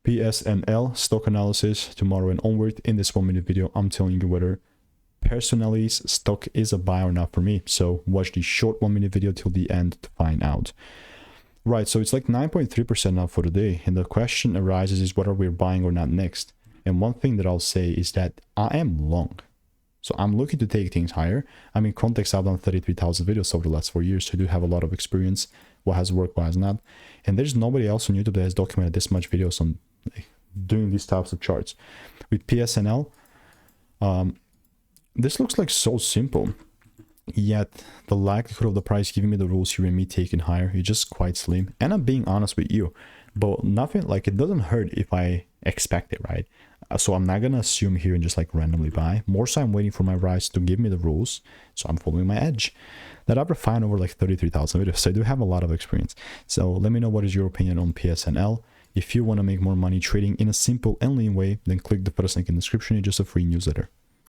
PSNL stock analysis tomorrow and onward. In this 1 minute video, I'm telling you whether Personalis stock is a buy or not for me. So watch the short 1 minute video till the end to find out. Right, so it's like 9.3% now for the day, and the question arises is whether we're buying or not next. And one thing that I'll say is that I am long. So I'm looking to take things higher. I mean, context, I've done 33,000 videos over the last 4 years, so I do have a lot of experience, what has worked, what has not. And there's nobody else on YouTube that has documented this much videos on doing these types of charts. With PSNL, this looks like so simple, yet the likelihood of the price giving me the rules here and me taking higher is just quite slim. And I'm being honest with you, but nothing, like, it doesn't hurt if I expect it, right? So I'm not gonna assume here and just like randomly buy. More so I'm waiting for my rise to give me the rules, so I'm following my edge. That I've refined over like 33,000 videos, so I do have a lot of experience. So let me know what is your opinion on PSNL. If you want to make more money trading in a simple and lean way, then click the first link in the description. It's just a free newsletter.